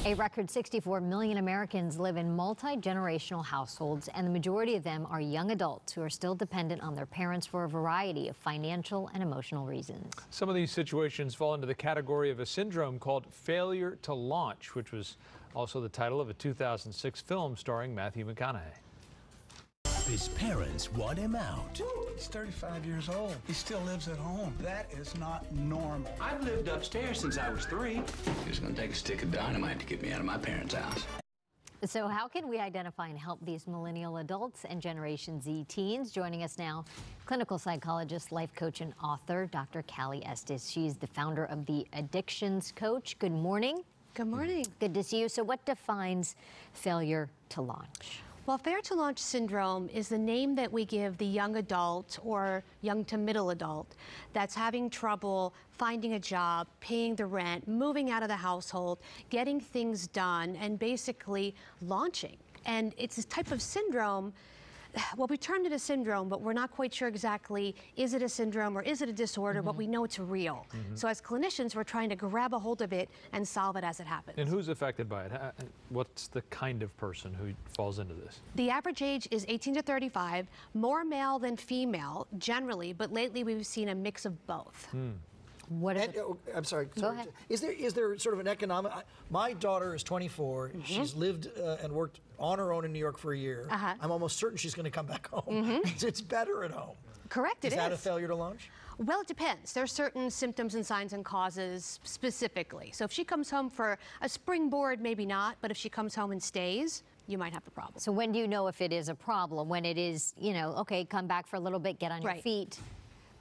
A record 64 million Americans live in multi-generational households, and the majority of them are young adults who are still dependent on their parents for a variety of financial and emotional reasons. Some of these situations fall into the category of a syndrome called failure to launch, which was also the title of a 2006 film starring Matthew McConaughey. His parents want him out. He's 35 years old. He still lives at home. That is not normal. I've lived upstairs since I was 3. It's gonna take a stick of dynamite to get me out of my parents' house. So how can we identify and help these millennial adults and Generation Z teens? Joining us now, clinical psychologist, life coach, and author, Dr. Cali Estes. She's the founder of the Addictions Coach. Good morning. Good morning. Good to see you. So what defines failure to launch? Well, failure to launch syndrome is the name that we give the young adult or young to middle adult that's having trouble finding a job, paying the rent, moving out of the household, getting things done, and basically launching. And it's this type of syndrome. Well, we termed it a syndrome, but we're not quite sure exactly, is it a syndrome or is it a disorder, but we know it's real. So as clinicians, we're trying to grab a hold of it and solve it as it happens. And who's affected by it? What's the kind of person who falls into this? The average age is 18 to 35, more male than female generally, but lately we've seen a mix of both. What is I'm sorry. Go ahead. Is there sort of an economic? My daughter is 24. She's lived and worked on her own in New York for a year. I'm almost certain she's going to come back home. It's better at home. Correct, Is that a failure to launch? Well, it depends. There are certain symptoms and signs and causes specifically. So if she comes home for a springboard, maybe not. But if she comes home and stays, you might have a problem. So when do you know if it is a problem? When it is, okay, come back for a little bit, get on your feet.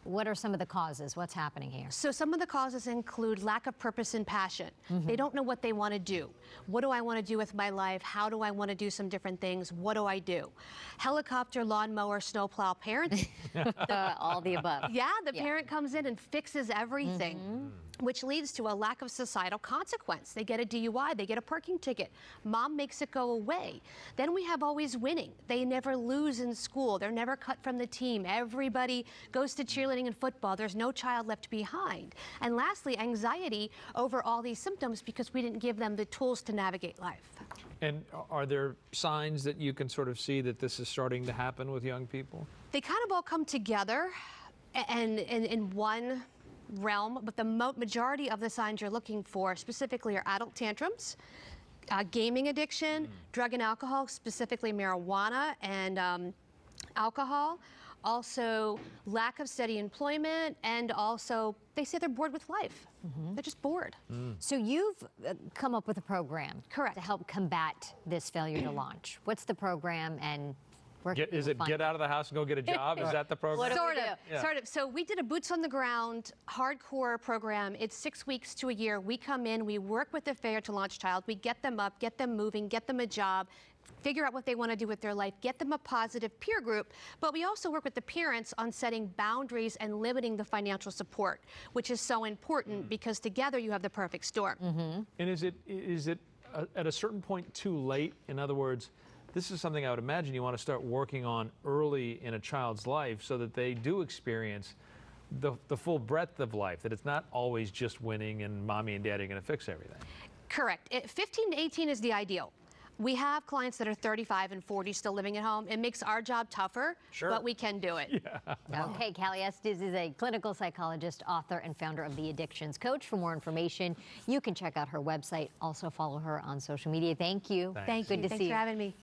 What are some of the causes? What's happening here? So some of the causes include lack of purpose and passion. They don't know what they want to do. What do I want to do with my life? How do I want to do some different things? What do I do? Helicopter, lawnmower, snowplow parenting. All the above. Yeah, the parent comes in and fixes everything. Which leads to a lack of societal consequence. They get a DUI, they get a parking ticket. Mom makes it go away. Then we have always winning. They never lose in school. They're never cut from the team. Everybody goes to cheerleading and football. There's no child left behind. And lastly, anxiety over all these symptoms because we didn't give them the tools to navigate life. And are there signs that you can sort of see that this is starting to happen with young people? They kind of all come together and in one realm, but the majority of the signs you're looking for specifically are adult tantrums, gaming addiction, drug and alcohol, specifically marijuana and alcohol, also lack of steady employment, and also they say they're bored with life. They're just bored. So you've come up with a program Correct. to help combat this failure to launch. What's the program and where can Is it people find get out of the house and go get a job? Is that the program? Sort of. So we did a boots on the ground, hardcore program. It's 6 weeks to a year. We come in, we work with the failure to launch child. We get them up, get them moving, get them a job, figure out what they want to do with their life, get them a positive peer group. But we also work with the parents on setting boundaries and limiting the financial support, which is so important because together you have the perfect storm. And is it at a certain point too late? In other words, this is something I would imagine you want to start working on early in a child's life so that they do experience the full breadth of life, that it's not always just winning and mommy and daddy are going to fix everything. Correct. 15 to 18 is the ideal. We have clients that are 35 and 40 still living at home. It makes our job tougher, but we can do it. Okay, Cali Estes is a clinical psychologist, author, and founder of the Addictions Coach. For more information, you can check out her website. Also follow her on social media. Thank you. Thank you. Good to see you. Thanks for having me.